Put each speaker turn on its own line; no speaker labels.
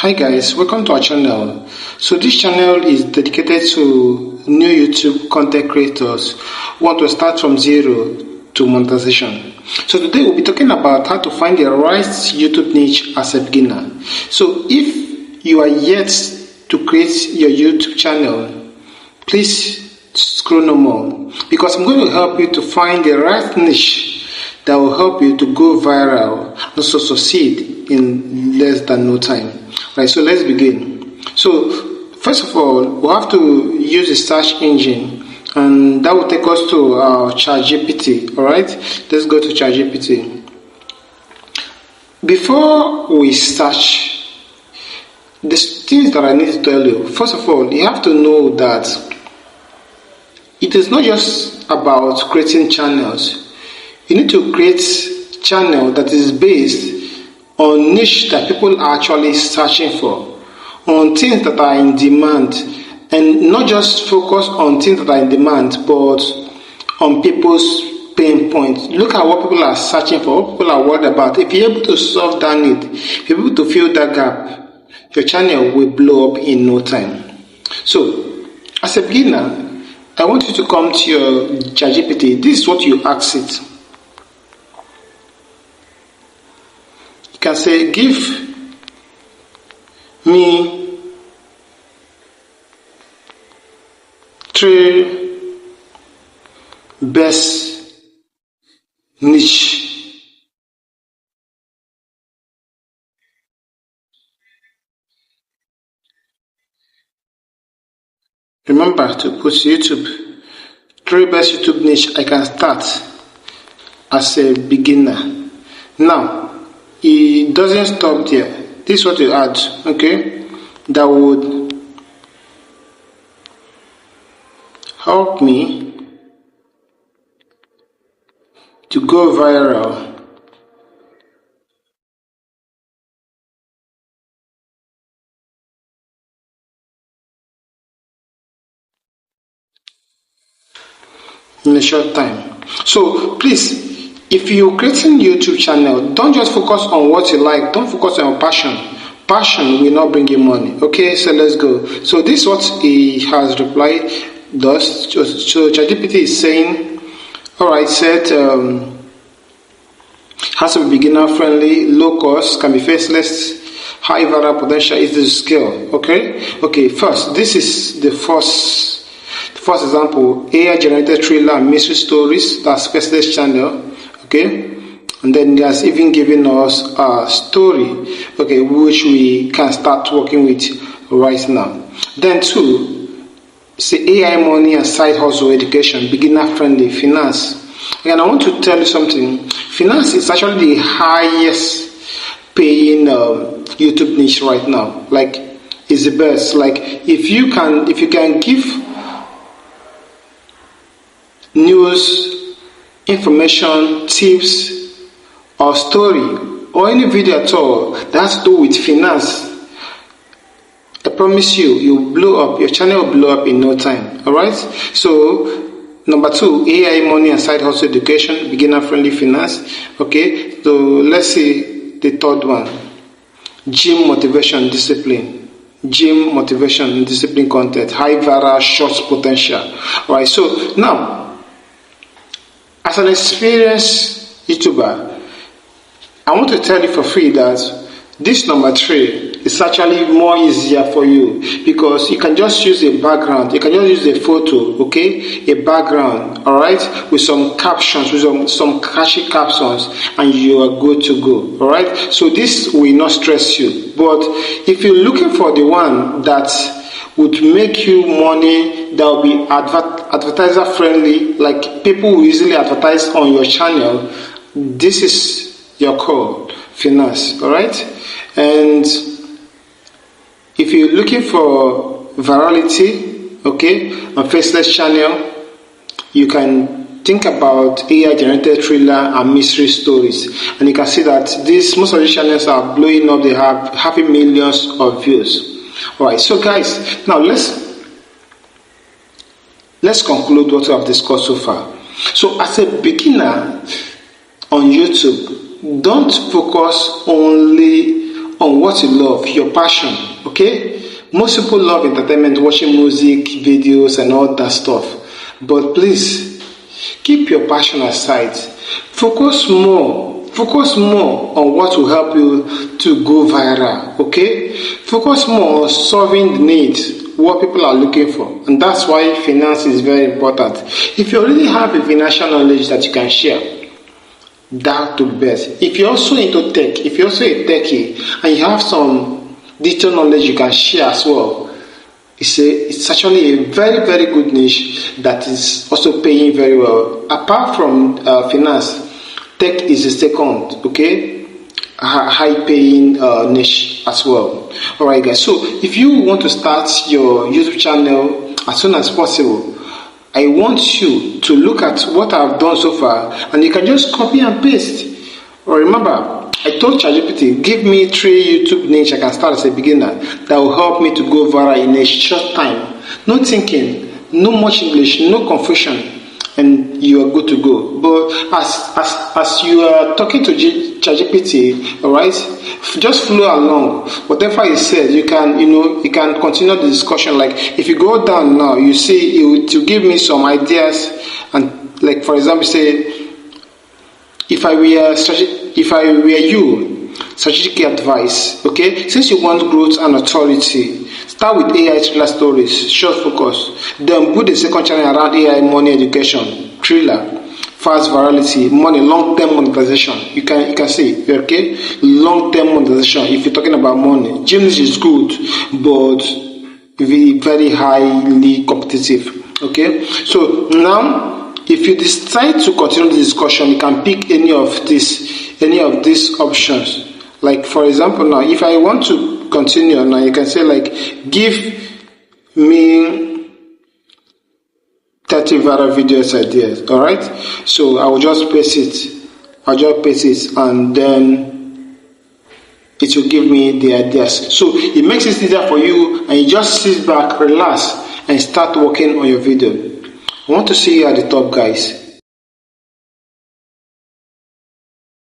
Hi guys, welcome to our channel. So this channel is dedicated to new YouTube content creators who want to start from zero to monetization. So today we'll be talking about how to find the right YouTube niche as a beginner. So if you are yet to create your YouTube channel, please scroll no more, because I'm going to help you to find the right niche that will help you to go viral and also succeed in less than no time. Right, so let's begin. So first of all, we'll have to use a search engine, and that will take us to our ChatGPT. All right, let's go to ChatGPT. Before we search, the things that I need to tell you. First of all, you have to know that it is not just about creating channels. You need to create channel that is based on niche that people are actually searching for, on things that are in demand, and not just focus on things that are in demand, but on people's pain points. Look at what people are searching for, what people are worried about. If you're able to solve that need, if you're able to fill that gap, your channel will blow up in no time. So, as a beginner, I want you to come to your ChatGPT. This is what you ask it. You can say, give me 3 best niche. Remember to put YouTube. 3 best YouTube niche I can start as a beginner. Now, it doesn't stop there. This is what you add, okay? That would help me to go viral. In a short time. So please, if you're creating YouTube channel, don't just focus on what you like. Don't focus on your passion. Passion will not bring you money. Okay, so let's go. So this is what he has replied. Thus, so ChatGPT is saying, all right, said has to be beginner friendly, low cost, can be faceless, high viral potential is the scale. Okay. First, this is the first example. AI generated thriller and mystery stories. That's faceless channel. Okay, and then there's even given us a story, okay, which we can start working with right now. Then 2, say AI money and side hustle education, beginner friendly, finance. And I want to tell you something. Finance is actually the highest paying YouTube niche right now. Like, it's the best. Like, if you can give news, information, tips, or story, or any video at all that has to do with finance, I promise you, you blow up. Your channel will blow up in no time. Alright? So, number 2, AI money and side hustle education, beginner friendly finance. Okay, so let's see the third one. Gym motivation discipline. Gym motivation discipline content, high viral, short potential. Alright, so now, as an experienced YouTuber, I want to tell you for free that this number 3 is actually more easier for you, because you can just use a background. You can just use a photo, okay, a background, all right, with some captions, with some catchy captions, and you are good to go. All right, so this will not stress you. But if you're looking for the one that would make you money, that will be advertiser friendly, like people will easily advertise on your channel, this is your call, finance. All right, and if you're looking for virality, okay, on faceless channel, you can think about AI generated thriller and mystery stories, and you can see that most of these channels are blowing up. They have happy millions of views. Alright, so guys, now let's conclude what we have discussed so far. So as a beginner on YouTube, don't focus only on what you love, your passion, okay? Most people love entertainment, watching music, videos, and all that stuff. But please, keep your passion aside. Focus more on what will help you to go viral, okay? Focus more on solving the needs, what people are looking for. And that's why finance is very important. If you already have a financial knowledge that you can share, that to be best. If you're also into tech, if you're also a techie and you have some digital knowledge you can share as well, it's actually a very, very good niche that is also paying very well. Apart from finance, tech is the second, okay, high paying niche as well. Alright guys, so if you want to start your YouTube channel as soon as possible, I want you to look at what I've done so far, and you can just copy and paste. Or remember, I told ChatGPT, give me 3 YouTube niche I can start as a beginner that will help me to go viral in a short time. No thinking, no much English, no confusion, and you are good to go. But as you are talking to ChatGPT, all right, just flow along. Whatever he says, you can continue the discussion. Like if you go down now, you see it will give me some ideas, and like for example, say if I were you, strategic advice, okay? Since you want growth and authority, start with AI thriller stories, short focus. Then put a second channel around AI, money, education, thriller, fast virality, money, long-term monetization. You can see, okay? Long-term monetization. If you're talking about money, gymnast is good, but very highly competitive. Okay? So now, if you decide to continue the discussion, you can pick any of these options. Like for example, now if I want to continue, now you can say like, give me 30 viral videos ideas. All right. So I will just paste it, and then it will give me the ideas. So it makes it easier for you, and you just sit back, relax, and start working on your video. I want to see you at the top, guys.